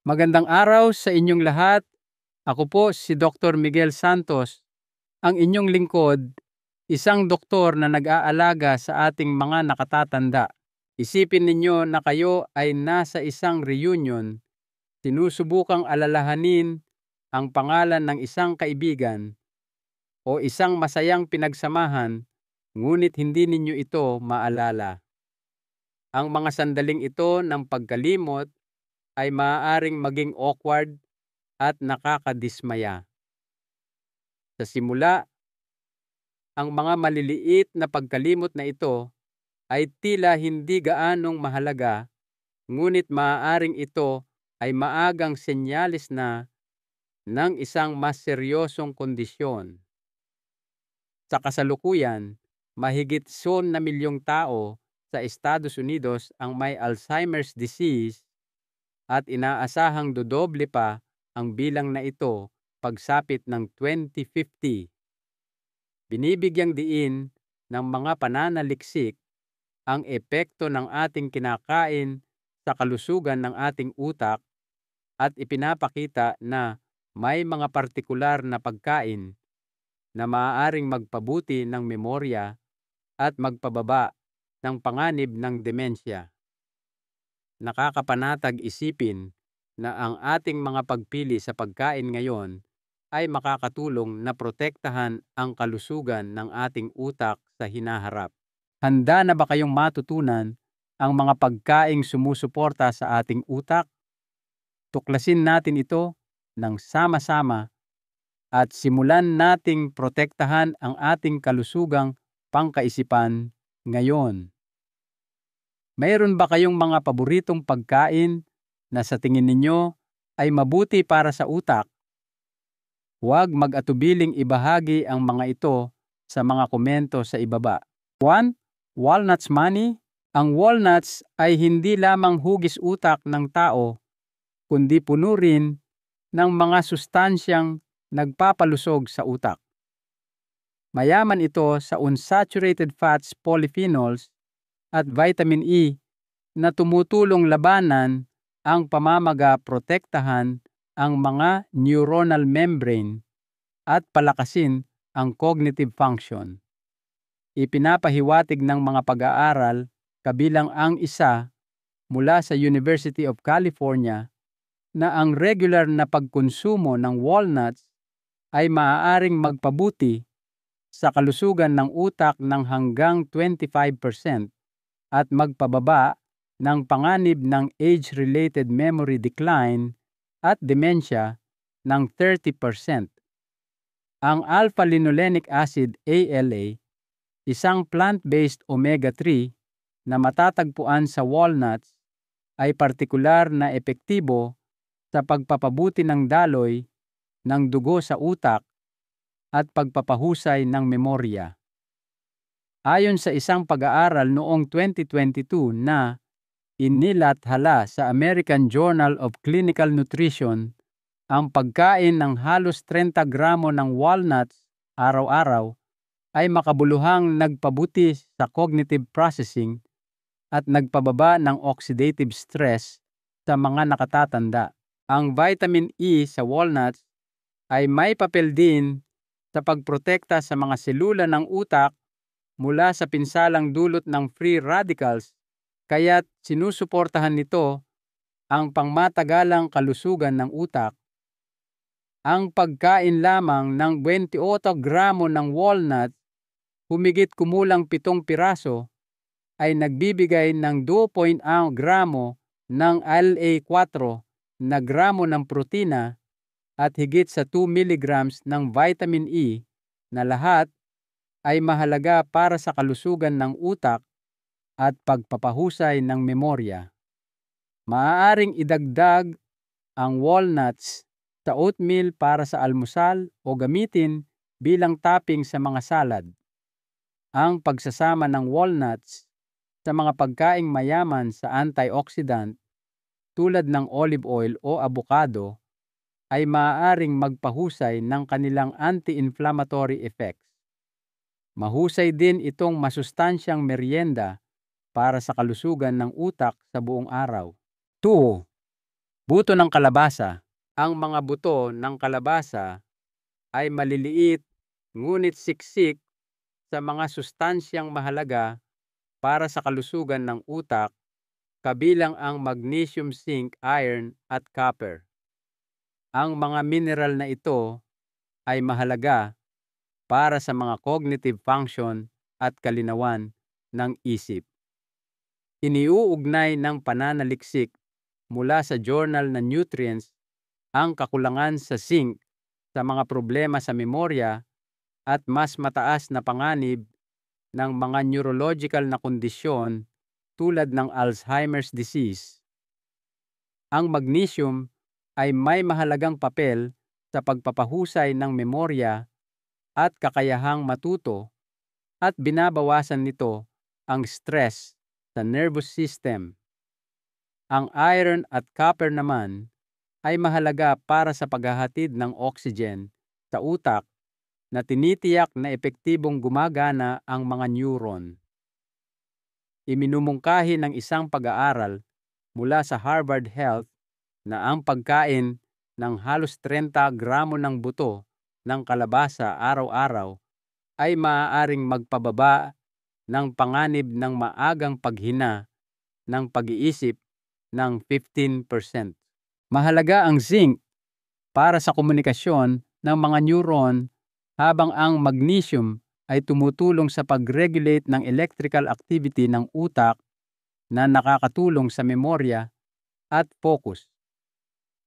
Magandang araw sa inyong lahat. Ako po si Dr. Miguel Santos, ang inyong lingkod, isang doktor na nag-aalaga sa ating mga nakatatanda. Isipin ninyo na kayo ay nasa isang reunion, sinusubukang alalahanin ang pangalan ng isang kaibigan o isang masayang pinagsamahan, ngunit hindi ninyo ito maalala. Ang mga sandaling ito ng pagkalimot ay maaaring maging awkward at nakakadismaya. Sa simula, ang mga maliliit na pagkalimot na ito ay tila hindi gaanong mahalaga, ngunit maaaring ito ay maagang senyales na ng isang mas seryosong kondisyon. Sa kasalukuyan, mahigit 1 milyong tao sa Estados Unidos ang may Alzheimer's disease at inaasahang dodoble pa ang bilang na ito pagsapit ng 2050. Binibigyang diin ng mga pananaliksik ang epekto ng ating kinakain sa kalusugan ng ating utak at ipinapakita na may mga partikular na pagkain na maaaring magpabuti ng memorya at magpababa ng panganib ng demensya. Nakakapanatag isipin na ang ating mga pagpili sa pagkain ngayon ay makakatulong na protektahan ang kalusugan ng ating utak sa hinaharap. Handa na ba kayong matutunan ang mga pagkaing sumusuporta sa ating utak? Tuklasin natin ito ng sama-sama at simulan nating protektahan ang ating kalusugang pangkaisipan ngayon. Mayroon ba kayong mga paboritong pagkain na sa tingin ninyo ay mabuti para sa utak? Huwag mag-atubiling ibahagi ang mga ito sa mga komento sa ibaba. 1. Walnuts money. Ang walnuts ay hindi lamang hugis utak ng tao, kundi puno rin ng mga sustansyang nagpapalusog sa utak. Mayaman ito sa unsaturated fats, polyphenols, at vitamin E na tumutulong labanan ang pamamaga protektahan ang mga neuronal membrane at palakasin ang cognitive function. Ipinapahiwatig ng mga pag-aaral kabilang ang isa mula sa University of California na ang regular na pagkonsumo ng walnuts ay maaaring magpabuti sa kalusugan ng utak ng hanggang 25% at magpababa ng panganib ng age-related memory decline at demensya ng 30%. Ang alpha-linolenic acid ALA, isang plant-based omega-3 na matatagpuan sa walnuts, ay partikular na epektibo sa pagpapabuti ng daloy ng dugo sa utak at pagpapahusay ng memorya. Ayon sa isang pag-aaral noong 2022 na inilathala sa American Journal of Clinical Nutrition, ang pagkain ng halos 30 gramo ng walnuts araw-araw ay makabuluhang nagpabuti sa cognitive processing at nagpababa ng oxidative stress sa mga nakatatanda. Ang vitamin E sa walnuts ay may papel din sa pagprotekta sa mga selula ng utak mula sa pinsalang dulot ng free radicals, kaya't sinusuportahan nito ang pangmatagalang kalusugan ng utak. Ang pagkain lamang ng 28 gramo ng walnut, humigit kumulang 7 piraso, ay nagbibigay ng 2 gramo ng LA4 na gramo ng protina at higit sa 2 milligrams ng vitamin E na lahat ay mahalaga para sa kalusugan ng utak at pagpapahusay ng memorya. Maaaring idagdag ang walnuts sa oatmeal para sa almusal o gamitin bilang topping sa mga salad. Ang pagsasama ng walnuts sa mga pagkaing mayaman sa antioxidant tulad ng olive oil o avocado ay maaaring magpahusay ng kanilang anti-inflammatory effects. Mahusay din itong masustansyang merienda para sa kalusugan ng utak sa buong araw. 2. Buto ng kalabasa. Ang mga buto ng kalabasa ay maliliit ngunit siksik sa mga sustansyang mahalaga para sa kalusugan ng utak, kabilang ang magnesium, zinc, iron at copper. Ang mga mineral na ito ay mahalaga para sa mga cognitive function at kalinawan ng isip. Iniuugnay ng pananaliksik mula sa journal na Nutrients ang kakulangan sa zinc sa mga problema sa memorya at mas mataas na panganib ng mga neurological na kondisyon tulad ng Alzheimer's disease. Ang magnesium ay may mahalagang papel sa pagpapahusay ng memorya at kakayahang matuto at binabawasan nito ang stress sa nervous system. Ang iron at copper naman ay mahalaga para sa paghahatid ng oxygen sa utak na tinitiyak na epektibong gumagana ang mga neuron. Iminumungkahi ng isang pag-aaral mula sa Harvard Health na ang pagkain ng halos 30 gramo ng buto ng kalabasa araw-araw ay maaaring magpababa ng panganib ng maagang paghina ng pag-iisip ng 15%. Mahalaga ang zinc para sa komunikasyon ng mga neuron, habang ang magnesium ay tumutulong sa pag-regulate ng electrical activity ng utak na nakakatulong sa memorya at focus.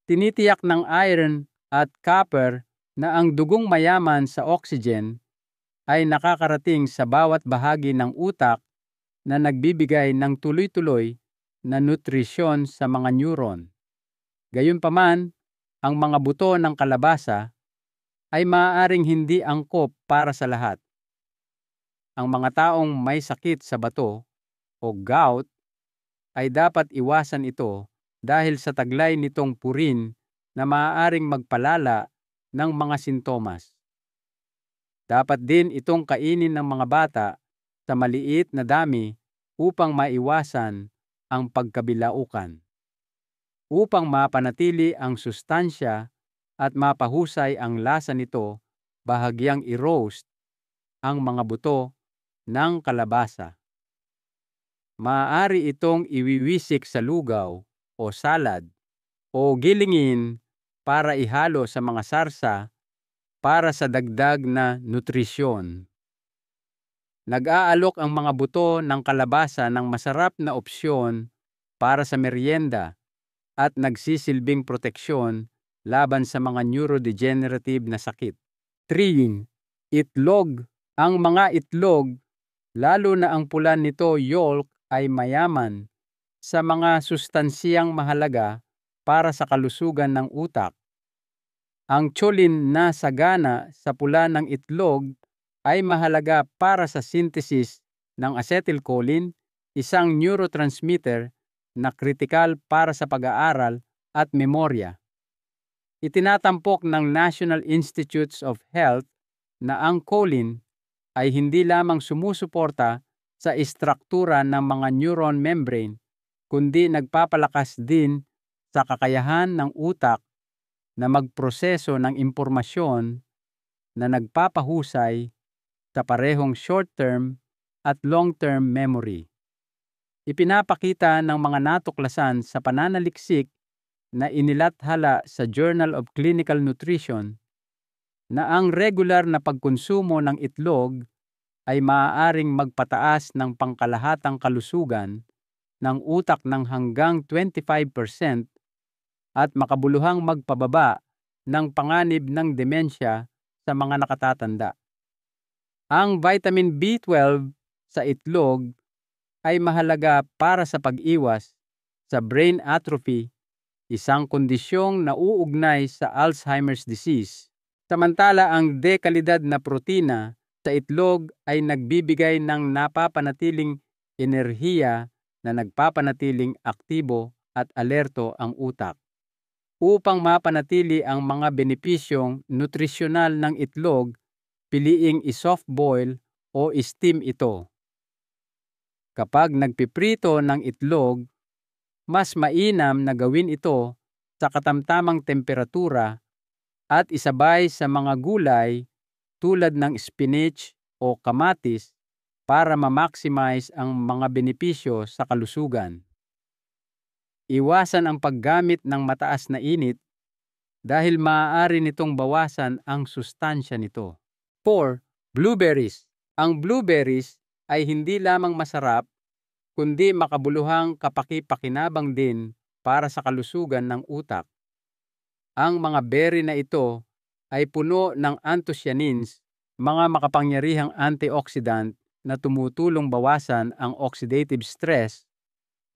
Tinitiyak ng iron at copper na ang dugong mayaman sa oxygen ay nakakarating sa bawat bahagi ng utak na nagbibigay ng tuloy-tuloy na nutrisyon sa mga neuron. Gayunpaman, ang mga buto ng kalabasa ay maaaring hindi angkop para sa lahat. Ang mga taong may sakit sa bato o gout ay dapat iwasan ito dahil sa taglay nitong purin na maaaring magpalala ng mga sintomas. Dapat din itong kainin ng mga bata sa maliit na dami upang maiwasan ang pagkabilaukan. Upang mapanatili ang sustansya at mapahusay ang lasa nito, bahagyang i-roast ang mga buto ng kalabasa. Maaari itong iwiwisik sa lugaw o salad o gilingin para ihalo sa mga sarsa para sa dagdag na nutrisyon. Nag-aalok ang mga buto ng kalabasa ng masarap na opsyon para sa merienda at nagsisilbing proteksyon laban sa mga neurodegenerative na sakit. 3. Itlog. Ang mga itlog, lalo na ang pula nito yolk, ay mayaman sa mga sustansiyang mahalaga para sa kalusugan ng utak. Ang choline na sagana sa pula ng itlog ay mahalaga para sa synthesis ng acetylcholine, isang neurotransmitter na kritikal para sa pag-aaral at memorya. Itinatampok ng National Institutes of Health na ang choline ay hindi lamang sumusuporta sa istruktura ng mga neuron membrane, kundi nagpapalakas din sa kakayahan ng utak na magproseso ng impormasyon na nagpapahusay sa parehong short-term at long-term memory. Ipinapakita ng mga natuklasan sa pananaliksik na inilathala sa Journal of Clinical Nutrition na ang regular na pagkonsumo ng itlog ay maaaring magpataas ng pangkalahatang kalusugan ng utak ng hanggang 25% at makabuluhang magpababa ng panganib ng demensya sa mga nakatatanda. Ang vitamin B12 sa itlog ay mahalaga para sa pag-iwas sa brain atrophy, isang kondisyong nauugnay sa Alzheimer's disease. Samantala, ang dekalidad na protina sa itlog ay nagbibigay ng napapanatiling enerhiya na nagpapanatiling aktibo at alerto ang utak. Upang mapanatili ang mga benepisyong nutrisyonal ng itlog, piliing i-soft boil o i-steam ito. Kapag nagpiprito ng itlog, mas mainam na gawin ito sa katamtamang temperatura at isabay sa mga gulay tulad ng spinach o kamatis para ma-maximize ang mga benepisyo sa kalusugan. Iwasan ang paggamit ng mataas na init dahil maaari nitong bawasan ang sustansya nito. 4. Blueberries. Ang blueberries ay hindi lamang masarap kundi makabuluhang kapaki-pakinabang din para sa kalusugan ng utak. Ang mga berry na ito ay puno ng anthocyanins, mga makapangyarihang antioxidant na tumutulong bawasan ang oxidative stress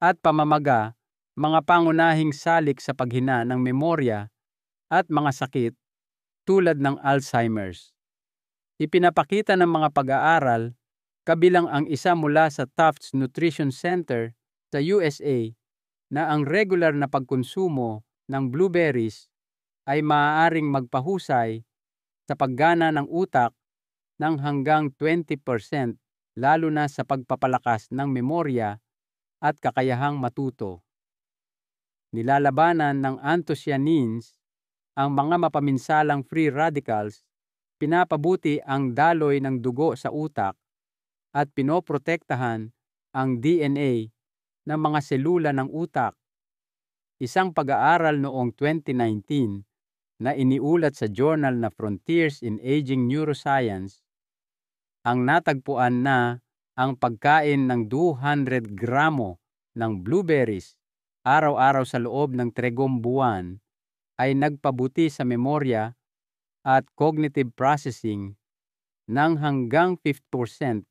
at pamamaga, mga pangunahing salik sa paghina ng memorya at mga sakit tulad ng Alzheimer's. Ipinapakita ng mga pag-aaral, kabilang ang isa mula sa Tufts Nutrition Center sa USA, na ang regular na pagkonsumo ng blueberries ay maaaring magpahusay sa paggana ng utak ng hanggang 20%, lalo na sa pagpapalakas ng memorya at kakayahang matuto. Nilalabanan ng anthocyanins ang mga mapaminsalang free radicals, pinapabuti ang daloy ng dugo sa utak at pinoprotektahan ang DNA ng mga selula ng utak. Isang pag-aaral noong 2019 na iniulat sa journal na Frontiers in Aging Neuroscience ang natagpuan na ang pagkain ng 200 gramo ng blueberries araw-araw sa loob ng 3 buwan ay nagpabuti sa memorya at cognitive processing ng hanggang 50%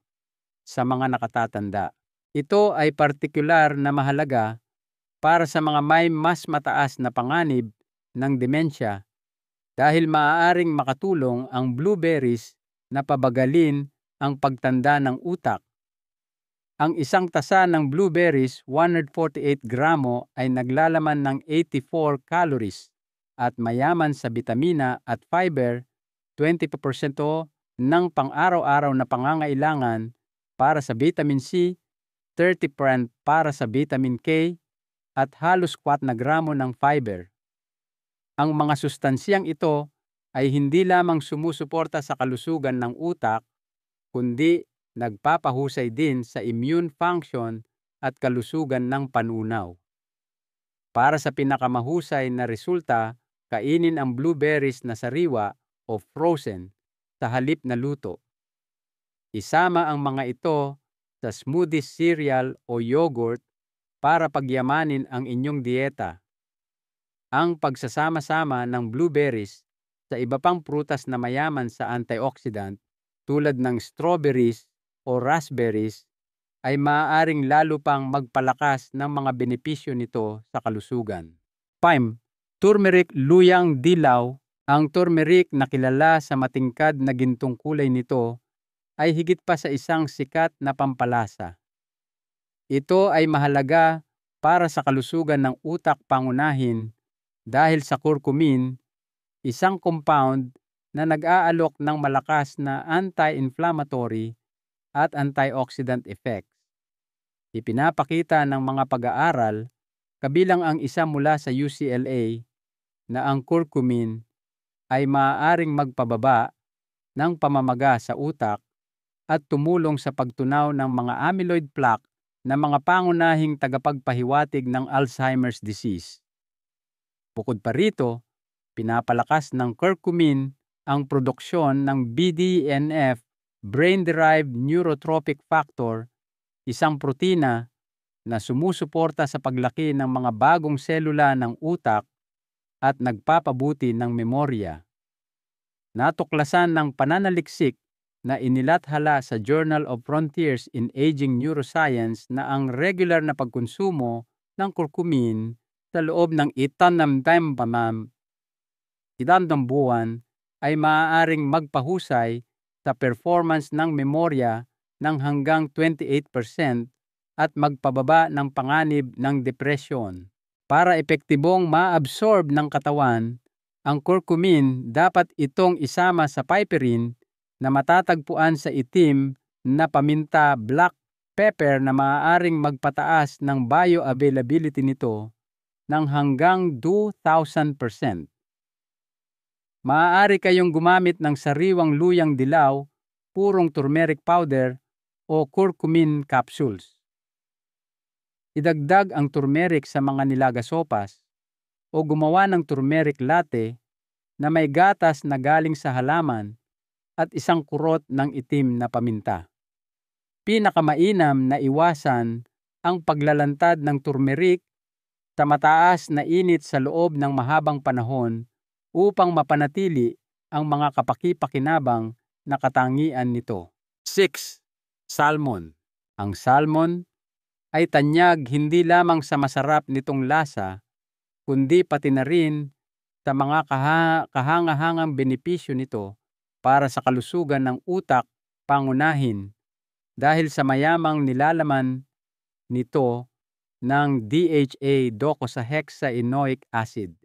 sa mga nakatatanda. Ito ay partikular na mahalaga para sa mga may mas mataas na panganib ng demensya dahil maaaring makatulong ang blueberries na pabagalin ang pagtanda ng utak. Ang isang tasa ng blueberries, 148 gramo, ay naglalaman ng 84 calories at mayaman sa bitamina at fiber, 20% ng pang-araw-araw na pangangailangan para sa vitamin C, 30% para sa vitamin K, at halos 4 na gramo ng fiber. Ang mga sustansyang ito ay hindi lamang sumusuporta sa kalusugan ng utak, kundi nagpapahusay din sa immune function at kalusugan ng panunaw. Para sa pinakamahusay na resulta, kainin ang blueberries na sariwa o frozen sa halip na luto. Isama ang mga ito sa smoothies, cereal o yogurt para pagyamanin ang inyong dieta. Ang pagsasama-sama ng blueberries sa iba pang prutas na mayaman sa antioxidant tulad ng strawberries o raspberries ay maaaring lalo pang magpalakas ng mga benepisyo nito sa kalusugan. 5. Turmeric luyang dilaw. Ang turmeric na kilala sa matingkad na gintong kulay nito ay higit pa sa isang sikat na pampalasa. Ito ay mahalaga para sa kalusugan ng utak pangunahin dahil sa curcumin, isang compound na nag-aalok ng malakas na anti-inflammatory at antioxidant effects. Ipinapakita ng mga pag-aaral, kabilang ang isa mula sa UCLA, na ang curcumin ay maaaring magpababa ng pamamaga sa utak at tumulong sa pagtunaw ng mga amyloid plaque na mga pangunahing tagapagpahiwatig ng Alzheimer's disease. Bukod pa rito, pinapalakas ng curcumin ang produksyon ng BDNF, Brain-Derived Neurotrophic Factor, isang protina na sumusuporta sa paglaki ng mga bagong selula ng utak at nagpapabuti ng memorya. Natuklasan ng pananaliksik na inilathala sa Journal of Frontiers in Aging Neuroscience na ang regular na pagkonsumo ng curcumin sa loob ng 6 buwan ay maaaring magpahusay sa performance ng memorya ng hanggang 28% at magpababa ng panganib ng depresyon. Para epektibong ma-absorb ng katawan, ang curcumin dapat itong isama sa piperine na matatagpuan sa itim na paminta black pepper na maaaring magpataas ng bioavailability nito ng hanggang 2,000%. Maaari kayong gumamit ng sariwang luyang dilaw, purong turmeric powder o curcumin capsules. Idagdag ang turmeric sa mga nilaga sopas o gumawa ng turmeric latte na may gatas na galing sa halaman at isang kurot ng itim na paminta. Pinakamainam na iwasan ang paglalantad ng turmeric sa mataas na init sa loob ng mahabang panahon upang mapanatili ang mga kapaki-pakinabang na katangian nito. 6. Salmon. Ang salmon ay tanyag hindi lamang sa masarap nitong lasa, kundi pati na rin sa mga kahangahangang benepisyo nito para sa kalusugan ng utak, pangunahin dahil sa mayamang nilalaman nito ng DHA docosahexaenoic acid.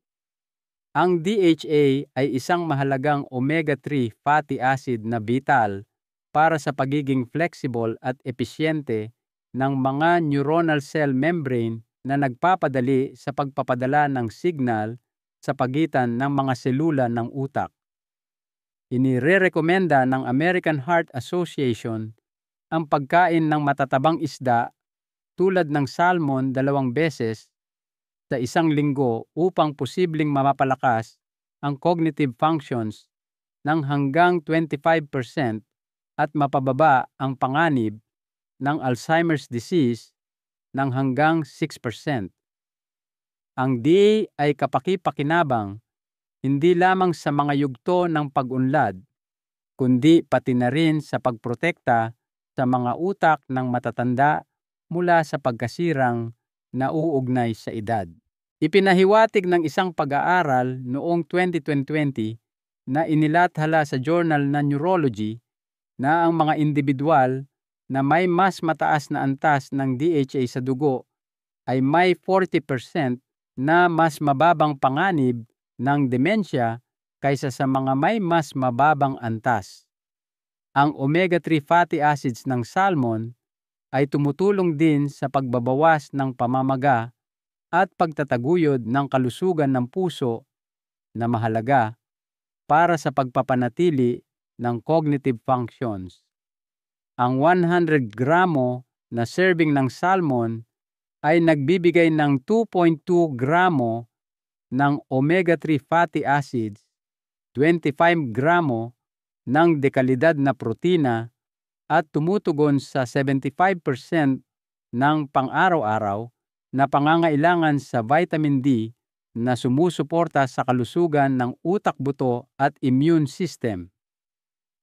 Ang DHA ay isang mahalagang omega-3 fatty acid na vital para sa pagiging flexible at episyente ng mga neuronal cell membrane na nagpapadali sa pagpapadala ng signal sa pagitan ng mga selula ng utak. Inirerekomenda ng American Heart Association ang pagkain ng matatabang isda tulad ng salmon 2 beses sa isang linggo upang posibleng mapalakas ang cognitive functions ng hanggang 25% at mapababa ang panganib ng Alzheimer's disease ng hanggang 6%. Ang DHA ay kapaki-pakinabang hindi lamang sa mga yugto ng pag-unlad, kundi pati na rin sa pagprotekta sa mga utak ng matatanda mula sa pagkasirang nauugnay sa edad. Ipinahiwatig ng isang pag-aaral noong 2020 na inilathala sa Journal na Neurology na ang mga individual na may mas mataas na antas ng DHA sa dugo ay may 40% na mas mababang panganib ng demensya kaysa sa mga may mas mababang antas. Ang omega-3 fatty acids ng salmon ay tumutulong din sa pagbabawas ng pamamaga at pagtataguyod ng kalusugan ng puso na mahalaga para sa pagpapanatili ng cognitive functions. Ang 100 gramo na serving ng salmon ay nagbibigay ng 2.2 gramo ng omega-3 fatty acids, 25 gramo ng dekalidad na protina at tumutugon sa 75% ng pang-araw-araw na pangangailangan sa vitamin D na sumusuporta sa kalusugan ng utak-buto at immune system.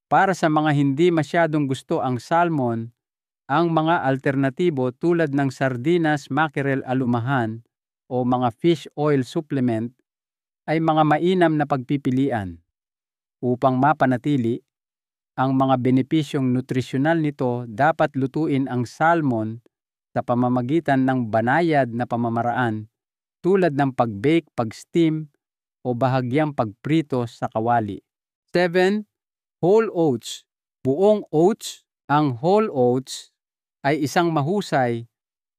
Para sa mga hindi masyadong gusto ang salmon, ang mga alternatibo tulad ng sardinas, mackerel, alumahan o mga fish oil supplement ay mga mainam na pagpipilian. Upang mapanatili ang mga benepisyong nutrisyonal nito, dapat lutuin ang salmon sa pamamagitan ng banayad na pamamaraan tulad ng pag-bake, pag-steam o bahagyang pagprito sa kawali. 7. Whole oats. Buong oats. Ang whole oats ay isang mahusay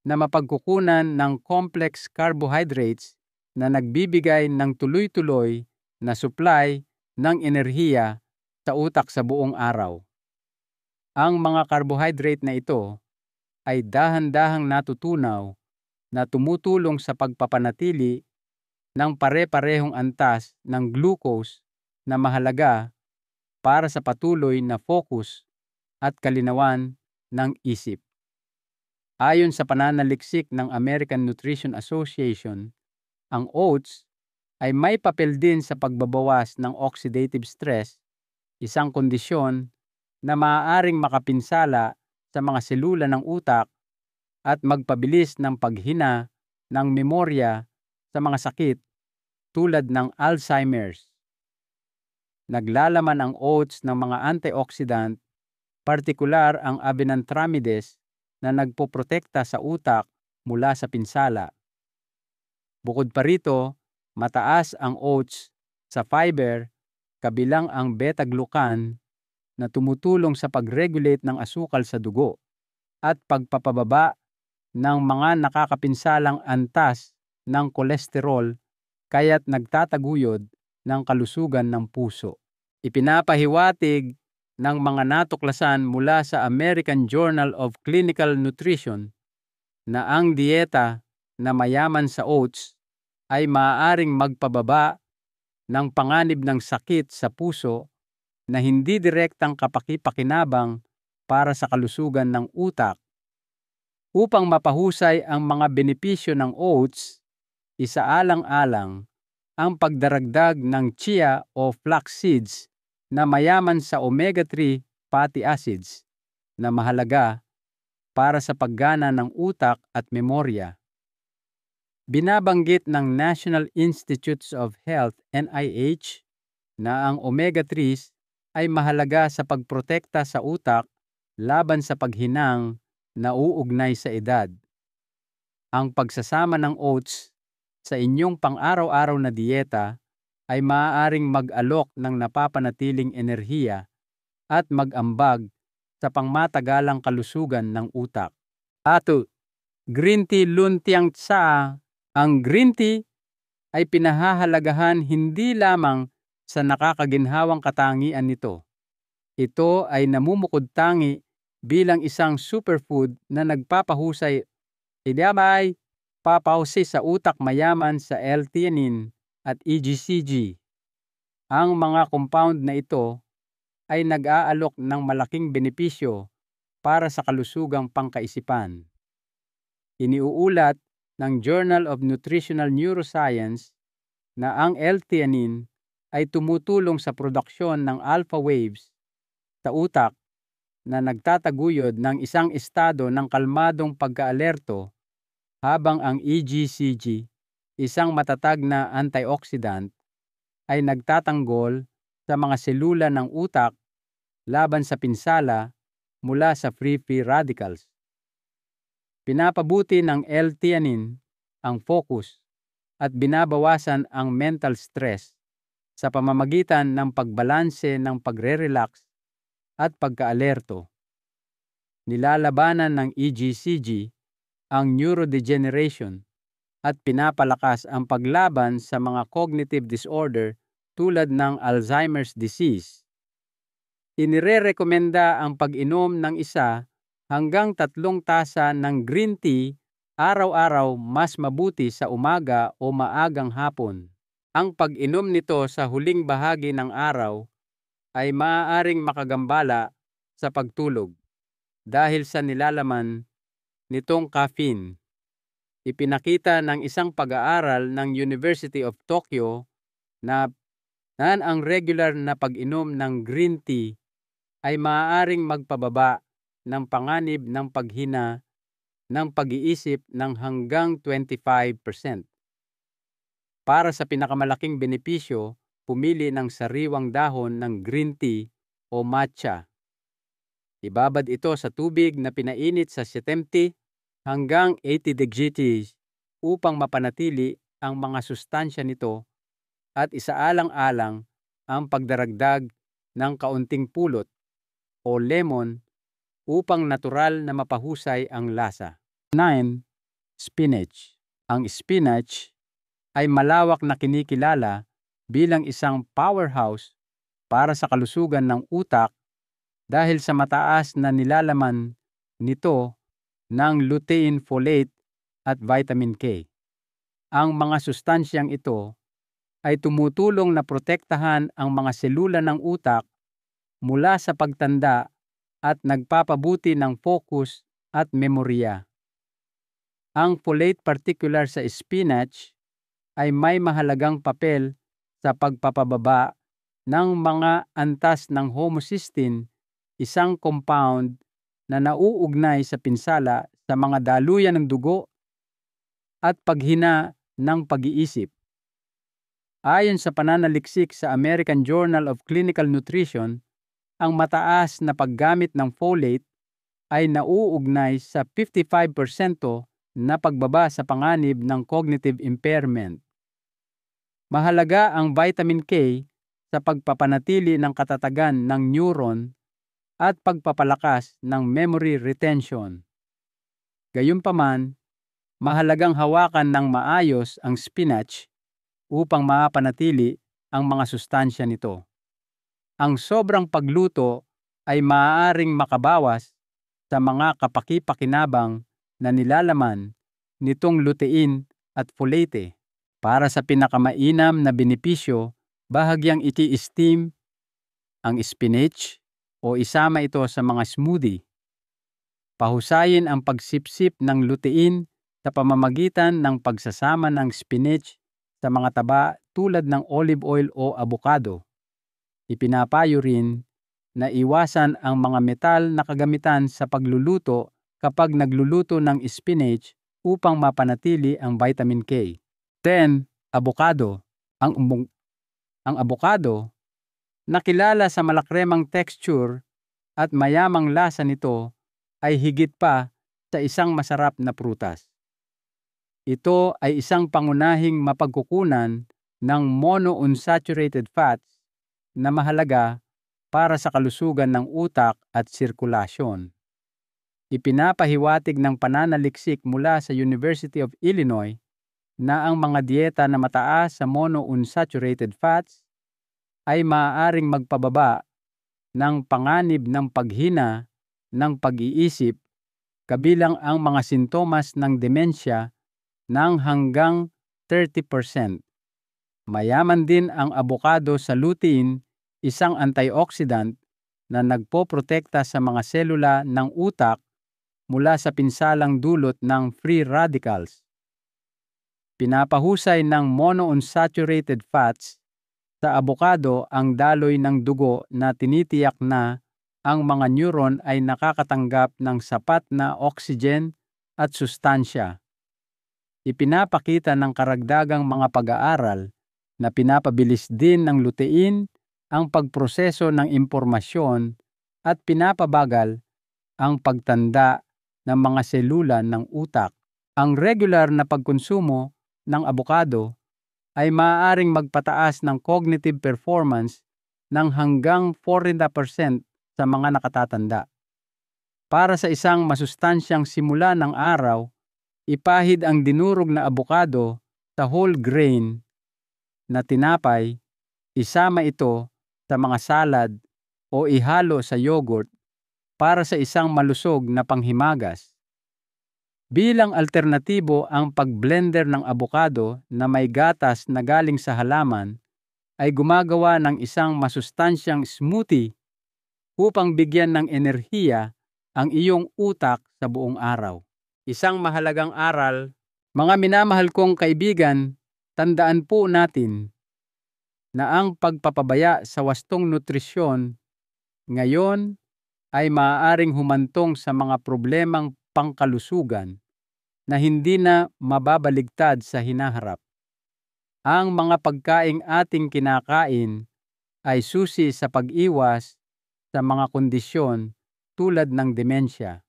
na mapagkukunan ng complex carbohydrates na nagbibigay ng tuloy-tuloy na supply ng enerhiya sa utak sa buong araw. Ang mga carbohydrate na ito ay dahan-dahang natutunaw na tumutulong sa pagpapanatili ng pare-parehong antas ng glucose na mahalaga para sa patuloy na focus at kalinawan ng isip. Ayon sa pananaliksik ng American Nutrition Association, ang oats ay may papel din sa pagbabawas ng oxidative stress, isang kondisyon na maaaring makapinsala sa mga selula ng utak at magpabilis ng paghina ng memorya sa mga sakit tulad ng Alzheimer's. Naglalaman ang oats ng mga antioxidant, partikular ang abenantramides na nagpoprotekta sa utak mula sa pinsala. Bukod pa rito, mataas ang oats sa fiber kabilang ang beta-glucan na tumutulong sa pag-regulate ng asukal sa dugo at pagpapababa ng mga nakakapinsalang antas ng kolesterol kaya't nagtataguyod ng kalusugan ng puso. Ipinapahiwatig ng mga natuklasan mula sa American Journal of Clinical Nutrition na ang dieta na mayaman sa oats ay maaaring magpababa ng panganib ng sakit sa puso na hindi direktang kapaki-pakinabang para sa kalusugan ng utak. Upang mapahusay ang mga benepisyo ng oats, isaalang-alang ang pagdaragdag ng chia o flax seeds na mayaman sa omega-3 fatty acids na mahalaga para sa paggana ng utak at memorya. Binabanggit ng National Institutes of Health NIH na ang omega-3s ay mahalaga sa pagprotekta sa utak laban sa paghinang na uugnay sa edad. Ang pagsasama ng oats sa inyong pang-araw-araw na dieta ay maaaring mag-alok ng napapanatiling enerhiya at mag-ambag sa pangmatagalang kalusugan ng utak. Ato, green tea luntiang tsa. Ang green tea ay pinahahalagahan hindi lamang sa nakakaginhawang katangian nito. Ito ay namumukod-tangi bilang isang superfood na nagpapahusay papausi sa utak mayaman sa L-theanine at EGCG. Ang mga compound na ito ay nag-aalok ng malaking benepisyo para sa kalusugang pangkaisipan. Iniuulat ng Journal of Nutritional Neuroscience na ang L-theanine ay tumutulong sa produksyon ng alpha waves sa utak na nagtataguyod ng isang estado ng kalmadong pagkaalerto habang ang EGCG, isang matatag na antioxidant, ay nagtatanggol sa mga selula ng utak laban sa pinsala mula sa free radicals. Pinapabuti ng L-theanine ang focus at binabawasan ang mental stress sa pamamagitan ng pagbalanse ng pagre-relax at pagkaalerto. Nilalabanan ng EGCG ang neurodegeneration at pinapalakas ang paglaban sa mga cognitive disorder tulad ng Alzheimer's disease. Inirerekomenda ang pag-inom ng 1 hanggang 3 tasa ng green tea araw-araw, mas mabuti sa umaga o maagang hapon. Ang pag-inom nito sa huling bahagi ng araw ay maaaring makagambala sa pagtulog dahil sa nilalaman nitong caffeine. Ipinakita ng isang pag-aaral ng University of Tokyo na ang regular na pag-inom ng green tea ay maaaring magpababa ng panganib ng paghina ng pag-iisip ng hanggang 25%. Para sa pinakamalaking benepisyo, pumili ng sariwang dahon ng green tea o matcha. Ibabad ito sa tubig na pinainit sa 70 hanggang 80 degrees upang mapanatili ang mga sustansya nito at isaalang-alang ang pagdaragdag ng kaunting pulot o lemon upang natural na mapahusay ang lasa. 9. Spinach. Ang spinach ay malawak na kinikilala bilang isang powerhouse para sa kalusugan ng utak dahil sa mataas na nilalaman nito ng lutein, folate at vitamin K. Ang mga sustansyang ito ay tumutulong na protektahan ang mga selula ng utak mula sa pagtanda at nagpapabuti ng focus at memorya. Ang folate particular sa spinach ay may mahalagang papel sa pagpapababa ng mga antas ng homocysteine, isang compound na nauugnay sa pinsala sa mga daluyan ng dugo at paghina ng pag-iisip. Ayon sa pananaliksik sa American Journal of Clinical Nutrition, ang mataas na paggamit ng folate ay nauugnay sa 55% na pagbaba sa panganib ng cognitive impairment. Mahalaga ang vitamin K sa pagpapanatili ng katatagan ng neuron at pagpapalakas ng memory retention. Gayunpaman, mahalagang hawakan ng maayos ang spinach upang mapanatili ang mga sustansya nito. Ang sobrang pagluto ay maaaring makabawas sa mga kapaki-pakinabang na nilalaman nitong lutein at folate. Para sa pinakamainam na benepisyo, bahagyang iti-steam ang spinach o isama ito sa mga smoothie. Pahusayin ang pagsipsip ng lutein sa pamamagitan ng pagsasama ng spinach sa mga taba tulad ng olive oil o avocado. Ipinapayo rin na iwasan ang mga metal na kagamitan sa pagluluto kapag nagluluto ng spinach upang mapanatili ang vitamin K. 10. Avocado. Ang avocado, nakilala sa malakremang texture at mayamang lasa nito, ay higit pa sa isang masarap na prutas. Ito ay isang pangunahing mapagkukunan ng monounsaturated fats na mahalaga para sa kalusugan ng utak at sirkulasyon. Ipinapahiwatig ng pananaliksik mula sa University of Illinois na ang mga dieta na mataas sa monounsaturated fats ay maaaring magpababa ng panganib ng paghina ng pag-iisip, kabilang ang mga sintomas ng demensya ng hanggang 30%. Mayaman din ang abokado sa lutein, isang antioxidant na nagpoprotekta sa mga selula ng utak mula sa pinsalang dulot ng free radicals. Pinapahusay ng monounsaturated fats sa abokado ang daloy ng dugo na tinitiyak na ang mga neuron ay nakakatanggap ng sapat na oxygen at sustansya. Ipinapakita ng karagdagang mga pag-aaral na pinapabilis din ng lutein ang pagproseso ng impormasyon at pinapabagal ang pagtanda ng mga selula ng utak. Ang regular na pagkonsumo ng abokado ay maaaring magpataas ng cognitive performance ng hanggang 40% sa mga nakatatanda. Para sa isang masustansyang simula ng araw, ipahid ang dinurog na abokado sa whole grain na tinapay, isama ito sa mga salad o ihalo sa yogurt para sa isang malusog na panghimagas. Bilang alternatibo, ang pagblender ng abokado na may gatas na galing sa halaman ay gumagawa ng isang masustansyang smoothie upang bigyan ng enerhiya ang iyong utak sa buong araw. Isang mahalagang aral, mga minamahal kong kaibigan, tandaan po natin na ang pagpapabaya sa wastong nutrisyon ngayon ay maaaring humantong sa mga problemang pangkalusugan na hindi na mababaligtad sa hinaharap. Ang mga pagkaing ating kinakain ay susi sa pag-iwas sa mga kondisyon tulad ng demensya.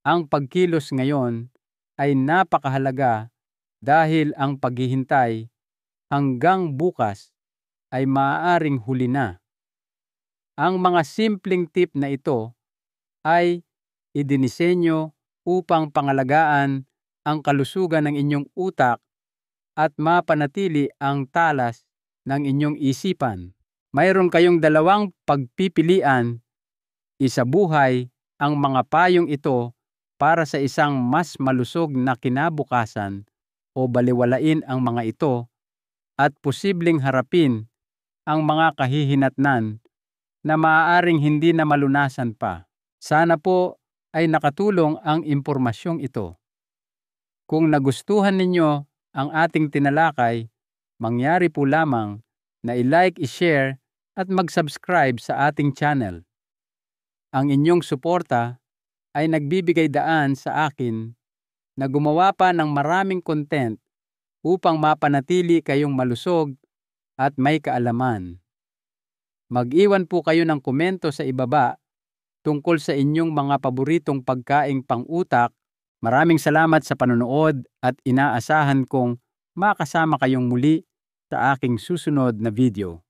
Ang pagkilos ngayon ay napakahalaga dahil ang paghihintay hanggang bukas ay maaaring huli na. Ang mga simpleng tip na ito ay idinisenyo upang pangalagaan ang kalusugan ng inyong utak at mapanatili ang talas ng inyong isipan. Mayroon kayong dalawang pagpipilian, isabuhay ang mga payong ito para sa isang mas malusog na kinabukasan o baliwalain ang mga ito at posibleng harapin ang mga kahihinatnan na maaaring hindi na malunasan pa. Sana po ay nakatulong ang impormasyong ito. Kung nagustuhan ninyo ang ating tinalakay, mangyari po lamang na i-like, i-share at mag-subscribe sa ating channel. Ang inyong suporta ay nagbibigay daan sa akin na gumawa pa ng maraming content upang mapanatili kayong malusog at may kaalaman. Mag-iwan po kayo ng komento sa ibaba tungkol sa inyong mga paboritong pagkaing pang-utak. Maraming salamat sa panonood at inaasahan kong makasama kayong muli sa aking susunod na video.